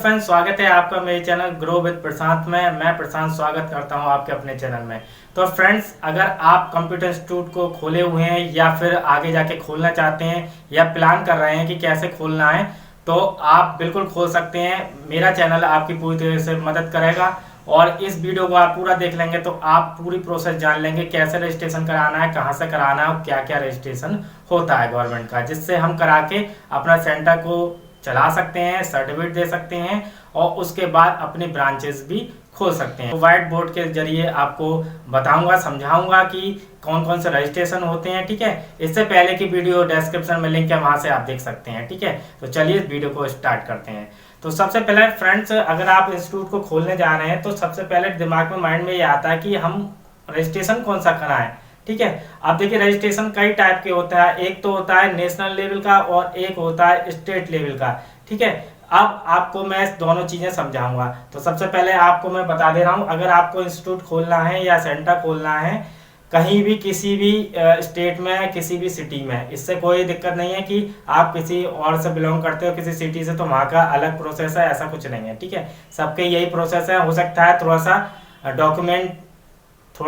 Friends, स्वागत है आपका मेरे चैनल ग्रो विद प्रशांत में। मैं प्रशांत स्वागत करता हूं आपके अपने चैनल में। तो फ्रेंड्स, अगर आप कंप्यूटर इंस्टीट्यूट को खोले हुए हैं या फिर आगे जाके खोलना चाहते हैं या प्लान कर रहे हैं कि कैसे खोलना है, तो आप बिल्कुल खोल सकते हैं। मेरा चैनल आपकी पूरी तरह से मदद करेगा और इस वीडियो को आप पूरा देख लेंगे तो आप पूरी प्रोसेस जान लेंगे, कैसे रजिस्ट्रेशन कराना है, कहाँ से कराना है और क्या क्या रजिस्ट्रेशन होता है गवर्नमेंट का, जिससे हम करा के अपना सेंटर को चला सकते हैं, सर्टिफिकेट दे सकते हैं और उसके बाद अपनी ब्रांचेस भी खोल सकते हैं। व्हाइट बोर्ड के जरिए आपको बताऊंगा, समझाऊंगा कि कौन कौन से रजिस्ट्रेशन होते हैं। ठीक है, इससे पहले की वीडियो डिस्क्रिप्शन में लिंक है, वहां से आप देख सकते हैं। ठीक है, तो चलिए इस वीडियो को स्टार्ट करते हैं। तो सबसे पहले फ्रेंड्स, अगर आप इंस्टीट्यूट को खोलने जा रहे हैं तो सबसे पहले दिमाग में माइंड में ये आता है कि हम रजिस्ट्रेशन कौन सा कराएं। ठीक है, आप देखिए रजिस्ट्रेशन कई टाइप के होता है। एक तो होता है नेशनल लेवल का और एक होता है स्टेट लेवल का। ठीक है, अब आपको मैं दोनों चीजें समझाऊंगा। तो सबसे पहले आपको मैं बता दे रहा हूं, अगर आपको इंस्टीट्यूट खोलना है या सेंटर खोलना है कहीं भी, किसी भी स्टेट में, किसी भी सिटी में, इससे कोई दिक्कत नहीं है कि आप किसी और से बिलोंग करते हो, किसी सिटी से, तो वहां का अलग प्रोसेस है, ऐसा कुछ नहीं है। ठीक है, सबके यही प्रोसेस है। हो सकता है थोड़ा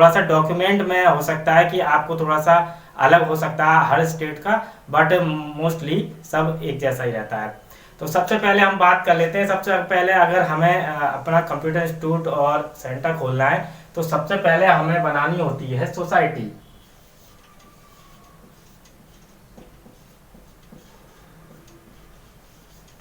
सा डॉक्यूमेंट में हो सकता है कि आपको थोड़ा सा अलग हो सकता है हर स्टेट का, बट मोस्टली सब एक जैसा ही रहता है। तो सबसे पहले हम बात कर लेते हैं। सबसे पहले अगर हमें अपना कंप्यूटर इंस्टीट्यूट और सेंटर खोलना है तो सबसे पहले हमें बनानी होती है सोसाइटी।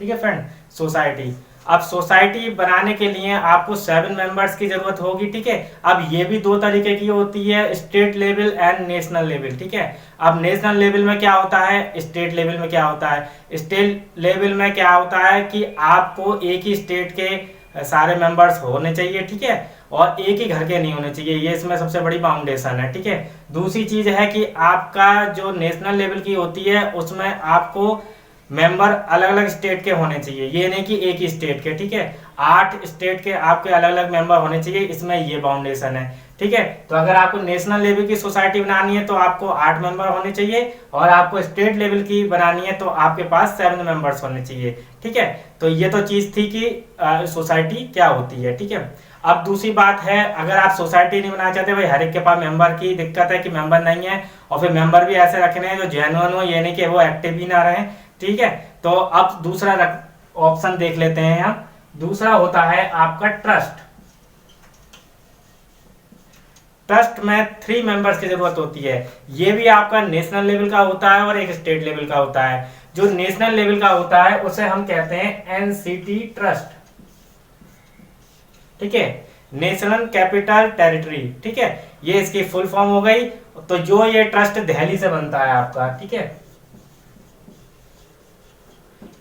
ठीक है फ्रेंड, सोसाइटी। अब सोसाइटी बनाने के लिए आपको 7 मेंबर्स की जरूरत होगी। ठीक है, अब ये भी दो तरीके की होती है, state level and national level. ठीक है, अब नेशनल लेवल में क्या होता है, स्टेट लेवल में क्या होता है। स्टेट लेवल में क्या होता है कि आपको एक ही स्टेट के सारे मेंबर्स होने चाहिए। ठीक है, और एक ही घर के नहीं होने चाहिए, ये इसमें सबसे बड़ी फाउंडेशन है। ठीक है, दूसरी चीज है कि आपका जो नेशनल लेवल की होती है उसमें आपको मेंबर अलग अलग स्टेट के होने चाहिए, ये नहीं कि एक ही स्टेट के। ठीक है, 8 स्टेट के आपके अलग अलग मेंबर होने चाहिए, इसमें ये बाउंडेशन है। ठीक है, तो अगर आपको नेशनल लेवल की सोसाइटी बनानी है तो आपको 8 मेंबर होने चाहिए और आपको स्टेट लेवल की बनानी है तो आपके पास 7 मेंबर्स होने चाहिए। ठीक है, तो ये तो चीज थी कि सोसाइटी क्या होती है। ठीक है, अब दूसरी बात है, अगर आप सोसाइटी नहीं बनाना चाहते, भाई हर एक के पास मेंबर की दिक्कत है कि मेंबर नहीं है, और फिर मेंबर भी ऐसे रखने हैं जो जेन्युइन हो, ये नहीं कि वो एक्टिव भी ना रहे। ठीक है, तो अब दूसरा ऑप्शन देख लेते हैं हम। दूसरा होता है आपका ट्रस्ट। ट्रस्ट में 3 मेंबर्स की जरूरत होती है। ये भी आपका नेशनल लेवल का होता है और एक स्टेट लेवल का होता है। जो नेशनल लेवल का होता है उसे हम कहते हैं एनसीटी ट्रस्ट। ठीक है, नेशनल कैपिटल टेरिटरी। ठीक है, ये इसकी फुल फॉर्म हो गई। तो जो ये ट्रस्ट दिल्ली से बनता है आपका। ठीक है,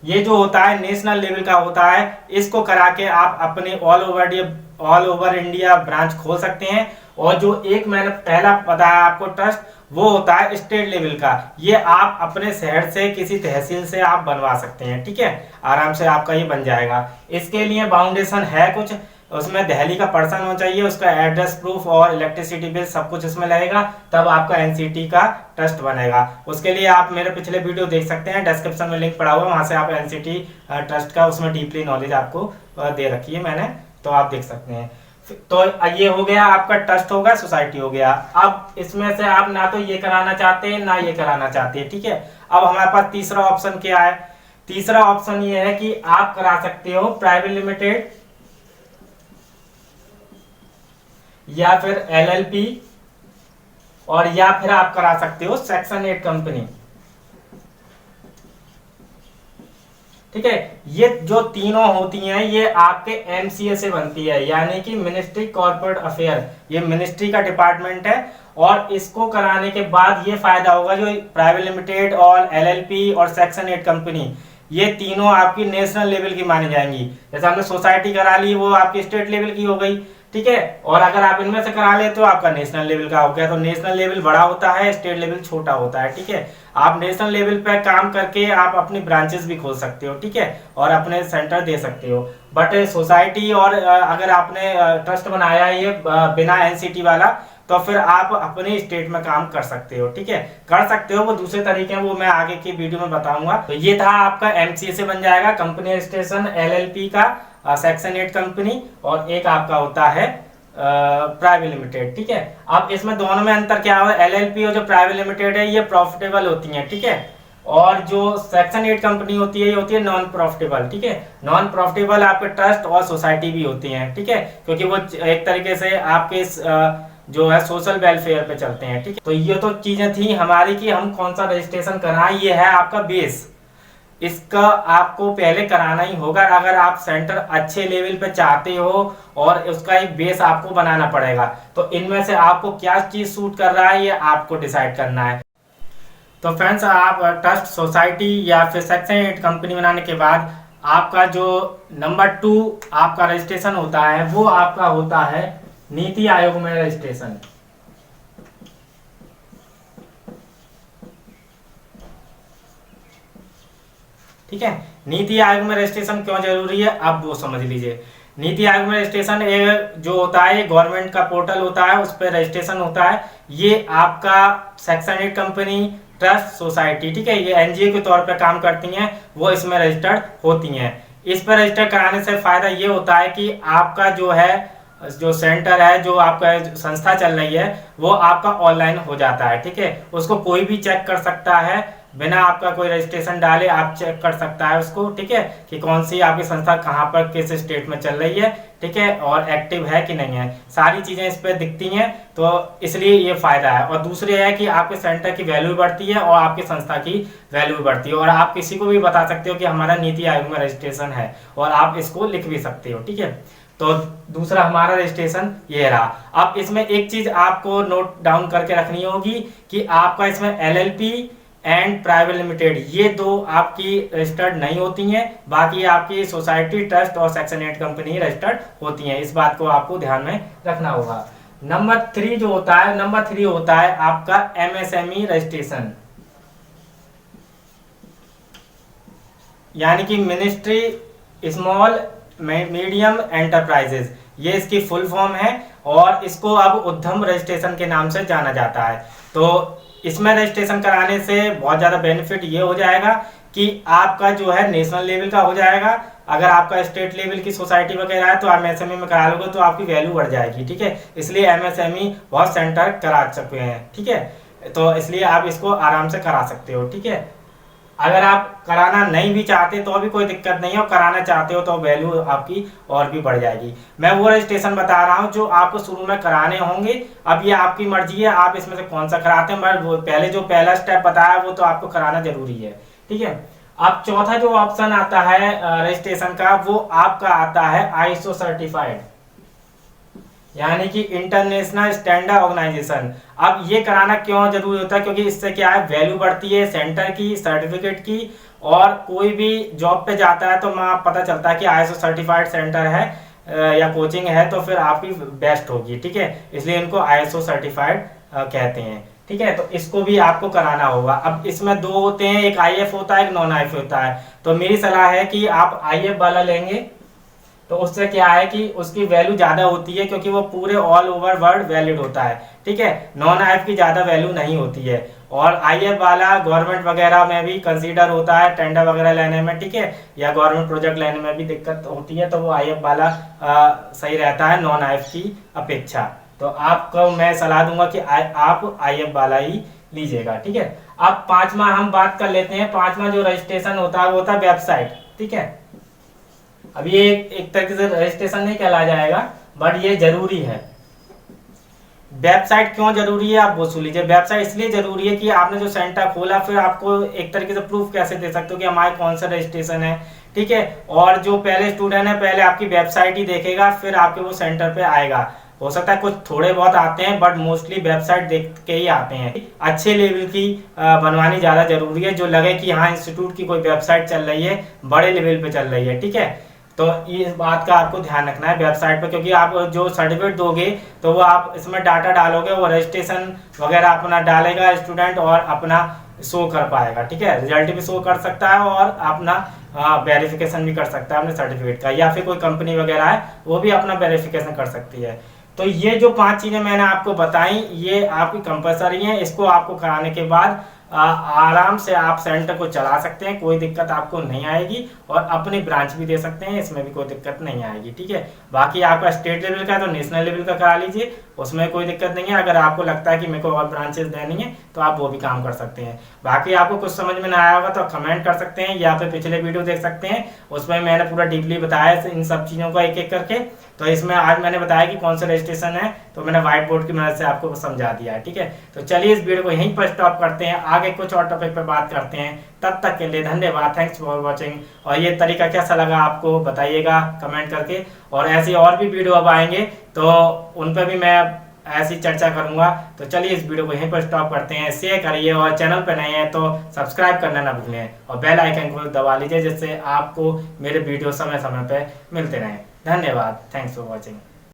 ये जो होता है नेशनल लेवल का होता है, इसको करा के आप अपने ऑल ओवर इंडिया ब्रांच खोल सकते हैं। और जो एक मैंने पहला बताया आपको ट्रस्ट, वो होता है स्टेट लेवल का। ये आप अपने शहर से, किसी तहसील से आप बनवा सकते हैं। ठीक है, आराम से आपका ये बन जाएगा। इसके लिए बाउंडेशन है कुछ, उसमें दिल्ली का पर्सन होना चाहिए, उसका एड्रेस प्रूफ और इलेक्ट्रिसिटी बिल सब कुछ इसमें लगेगा, तब आपका एनसीटी का ट्रस्ट बनेगा। उसके लिए आप मेरे पिछले वीडियो देख सकते हैं, डिस्क्रिप्शन में लिंक पड़ा हुआ है, वहां से आप एनसीटी ट्रस्ट का, उसमें डीपली नॉलेज आपको दे रखी है मैंने, तो आप देख सकते हैं। तो ये हो गया आपका ट्रस्ट, होगा सोसाइटी हो गया। अब इसमें से आप ना तो ये कराना चाहते हैं ना ये कराना चाहते हैं। ठीक है, अब हमारे पास तीसरा ऑप्शन क्या है। तीसरा ऑप्शन ये है कि आप करा सकते हो प्राइवेट लिमिटेड या फिर एलएलपी, और या फिर आप करा सकते हो सेक्शन 8 कंपनी। ठीक है, ये जो तीनों होती हैं ये आपके एमसीए से बनती है, यानी कि मिनिस्ट्री कॉर्पोरेट अफेयर। ये मिनिस्ट्री का डिपार्टमेंट है और इसको कराने के बाद ये फायदा होगा, जो प्राइवेट लिमिटेड और एलएलपी और सेक्शन 8 कंपनी, ये तीनों आपकी नेशनल लेवल की मानी जाएंगी। जैसे हमने सोसाइटी करा ली, वो आपकी स्टेट लेवल की हो गई। ठीक है, और अगर आप इनमें से करा ले तो आपका नेशनल लेवल का हो गया। तो नेशनल लेवल बड़ा होता है, स्टेट लेवल छोटा होता है। ठीक है, आप नेशनल लेवल पे काम करके आप अपनी ब्रांचेस भी खोल सकते हो। ठीक है, और अपने सेंटर दे सकते हो। बट सोसाइटी और अगर आपने ट्रस्ट बनाया है ये बिना एनसीटी वाला, तो फिर आप अपने स्टेट में काम कर सकते हो। ठीक है, कर सकते हो, वो दूसरे तरीके हैं, वो मैं आगे की वीडियो में बताऊंगा। तो ये था आपका एमसीए से बन जाएगा, कंपनी रजिस्ट्रेशन, एलएलपी का सेक्शन 8 कंपनी, और एक आपका होता है प्राइवेट लिमिटेड। ठीक है, अब इसमें दोनों में अंतर क्या है, एलएलपी और जो प्राइवेट लिमिटेड है ये प्रॉफिटेबल होती हैं। ठीक है, और जो सेक्शन 8 कंपनी होती है ये होती है नॉन प्रॉफिटेबल। ठीक है, नॉन प्रॉफिटेबल आपके ट्रस्ट और सोसाइटी भी होती हैं। ठीक है, क्योंकि वो एक तरीके से आपके जो है सोशल वेलफेयर पे चलते हैं। ठीक है, तो ये तो चीजें थी हमारी कि हम कौन सा रजिस्ट्रेशन कराएं। ये है आपका बेस, इसका आपको पहले कराना ही होगा अगर आप सेंटर अच्छे लेवल पे चाहते हो, और उसका एक बेस आपको बनाना पड़ेगा। तो इनमें से आपको क्या चीज सूट कर रहा है ये आपको डिसाइड करना है। तो फ्रेंड्स, आप ट्रस्ट, सोसाइटी या फिर सेक्शन 8 कंपनी बनाने के बाद आपका जो नंबर 2 आपका रजिस्ट्रेशन होता है वो आपका होता है नीति आयोग में रजिस्ट्रेशन। ठीक है, नीति आयोग में रजिस्ट्रेशन क्यों जरूरी है आप वो समझ लीजिए। नीति आयोग में रजिस्ट्रेशन जो होता है गवर्नमेंट का पोर्टल होता है, उस पर रजिस्ट्रेशन होता है। ये आपका सेक्शन 8 कंपनी, ट्रस्ट, सोसाइटी, ठीक है, ये एनजीओ के तौर पे काम करती हैं, वो इसमें रजिस्टर्ड होती हैं। इस पर रजिस्टर कराने से फायदा ये होता है कि आपका जो है जो सेंटर है, जो आपका संस्था चल रही है, वो आपका ऑनलाइन हो जाता है। ठीक है, उसको कोई भी चेक कर सकता है बिना आपका कोई रजिस्ट्रेशन डाले, आप चेक कर सकता है उसको। ठीक है, कि कौन सी आपकी संस्था कहाँ पर किस स्टेट में चल रही है, ठीक है, और एक्टिव है कि नहीं है, सारी चीजें इस पर दिखती हैं। तो इसलिए ये फायदा है। और दूसरे है कि आपके सेंटर की वैल्यू बढ़ती है और आपकी संस्था की वैल्यू बढ़ती है, और आप किसी को भी बता सकते हो कि हमारा नीति आयोग में रजिस्ट्रेशन है, और आप इसको लिख भी सकते हो। ठीक है, तो दूसरा हमारा रजिस्ट्रेशन ये रहा। अब इसमें एक चीज आपको नोट डाउन करके रखनी होगी कि आपका इसमें एलएलपी एंड प्राइवेट लिमिटेड ये दो आपकी रजिस्टर्ड नहीं होती हैं, बाकी आपकी सोसाइटी, ट्रस्ट और सेक्शन 8 कंपनी रजिस्टर्ड होती हैं। इस बात को आपको ध्यान में रखना होगा। नंबर 3 जो होता है, नंबर 3 होता है आपका एमएसएमई रजिस्ट्रेशन, यानी कि मिनिस्ट्री स्मॉल मीडियम एंटरप्राइजेज, ये इसकी फुल फॉर्म है, और इसको अब उद्यम रजिस्ट्रेशन के नाम से जाना जाता है। तो इसमें रजिस्ट्रेशन कराने से बहुत ज़्यादा बेनिफिट ये हो जाएगा कि आपका जो है नेशनल लेवल का हो जाएगा। अगर आपका स्टेट लेवल की सोसाइटी वगैरह है तो आप एमएसएमई में करा लोगे तो आपकी वैल्यू बढ़ जाएगी। ठीक है, इसलिए एमएसएमई बहुत सेंटर करा चुके हैं। ठीक है, तो इसलिए आप इसको आराम से करा सकते हो। ठीक है, अगर आप कराना नहीं भी चाहते तो भी कोई दिक्कत नहीं है, और कराना चाहते हो तो वैल्यू आपकी और भी बढ़ जाएगी। मैं वो रजिस्ट्रेशन बता रहा हूँ जो आपको शुरू में कराने होंगे। अब ये आपकी मर्जी है, आप इसमें से कौन सा कराते हैं, मैं पहले जो पहला स्टेप बताया वो तो आपको कराना जरूरी है। ठीक है, अब चौथा जो ऑप्शन आता है रजिस्ट्रेशन का, वो आपका आता है आईएसओ सर्टिफाइड, यानी कि इंटरनेशनल स्टैंडर्ड ऑर्गेनाइजेशन। अब ये कराना क्यों जरूरी होता है, क्योंकि इससे क्या है, वैल्यू बढ़ती है सेंटर की, सर्टिफिकेट की, और कोई भी जॉब पे जाता है तो पता चलता है कि आईएसओ सर्टिफाइड सेंटर है या कोचिंग है, तो फिर आपकी बेस्ट होगी। ठीक है, इसलिए इनको आईएसओ सर्टिफाइड कहते हैं। ठीक है, तो इसको भी आपको कराना होगा। अब इसमें दो होते हैं, एक आईएफ होता है, एक नॉन आईएफ होता है। तो मेरी सलाह है कि आप आईएफ वाला लेंगे तो उससे क्या है कि उसकी वैल्यू ज्यादा होती है, क्योंकि वो पूरे ऑल ओवर वर्ल्ड वैलिड होता है। ठीक है, नॉन आईएफ की ज्यादा वैल्यू नहीं होती है, और आईएफ वाला गवर्नमेंट वगैरह में भी कंसीडर होता है, टेंडर वगैरह लेने में। ठीक है, या गवर्नमेंट प्रोजेक्ट लेने में भी दिक्कत होती है, तो वो आईएफ वाला सही रहता है नॉन आईएफ की अपेक्षा। तो आपको मैं सलाह दूंगा कि आप आईएफ वाला ही लीजिएगा। ठीक है, अब पांचवा हम बात कर लेते हैं। पांचवा जो रजिस्ट्रेशन होता है वो होता है वेबसाइट। ठीक है, अब ये एक तरीके से रजिस्ट्रेशन नहीं कहला जाएगा, बट ये जरूरी है। वेबसाइट क्यों जरूरी है आप वो सुन लीजिए। वेबसाइट इसलिए जरूरी है कि आपने जो सेंटर खोला, फिर आपको एक तरीके से प्रूफ कैसे दे सकते हो कि हमारे कौन सा रजिस्ट्रेशन है। ठीक है, और जो पहले स्टूडेंट है पहले आपकी वेबसाइट ही देखेगा, फिर आपके वो सेंटर पे आएगा। हो सकता है कुछ थोड़े बहुत आते हैं, बट मोस्टली वेबसाइट देख के ही आते हैं। अच्छे लेवल की बनवानी ज्यादा जरूरी है, जो लगे कि हाँ इंस्टीट्यूट की कोई वेबसाइट चल रही है, बड़े लेवल पे चल रही है। ठीक है, तो इस बात का आपको ध्यान रखना है वेबसाइट पे, क्योंकि आप जो सर्टिफिकेट दोगे तो वो आप इसमें डाटा डालोगे, वो रजिस्ट्रेशन वगैरह अपना डालेगा स्टूडेंट और अपना शो कर पाएगा। ठीक है, रिजल्ट भी शो कर सकता है और अपना वेरिफिकेशन भी कर सकता है अपने सर्टिफिकेट का, या फिर कोई कंपनी वगैरह है वो भी अपना वेरिफिकेशन कर सकती है। तो ये जो 5 चीजें मैंने आपको बताई ये आपकी कंपलसरी है। इसको आपको कराने के बाद आराम से आप सेंटर को चला सकते हैं, कोई दिक्कत आपको नहीं आएगी, और अपनी ब्रांच भी दे सकते हैं, इसमें भी कोई दिक्कत नहीं आएगी। ठीक है, बाकी आपका स्टेट लेवल का तो नेशनल लेवल का करा लीजिए, उसमें कोई दिक्कत नहीं है। अगर आपको लगता है कि मेरे को और ब्रांचेस देनी है तो आप वो भी काम कर सकते हैं। बाकी आपको कुछ समझ में ना आया होगा तो कमेंट कर सकते हैं, या फिर पिछले वीडियो देख सकते हैं, उसमें मैंने पूरा डीपली बताया इन सब चीज़ों को एक एक करके। तो इसमें आज मैंने बताया कि कौन सा रजिस्ट्रेशन है, तो मैंने व्हाइट बोर्ड की मदद से आपको समझा दिया है। ठीक है, तो चलिए इस वीडियो को यहीं पर स्टॉप करते हैं, आगे कुछ और टॉपिक पर बात करते हैं। तब तक के लिए धन्यवाद, थैंक्स फॉर वॉचिंग। और ये तरीका कैसा लगा आपको बताइएगा कमेंट करके, और ऐसी और भी वीडियो अब आएंगे तो उन पर भी मैं ऐसी चर्चा करूंगा। तो चलिए इस वीडियो को यहीं पर स्टॉप करते हैं, शेयर करिए, और चैनल पर नए हैं तो सब्सक्राइब करना ना भूलें, और बेल आइकन को दबा लीजिए, जिससे आपको मेरे वीडियो समय समय पर मिलते रहें। धन्यवाद, थैंक्स फॉर वॉचिंग।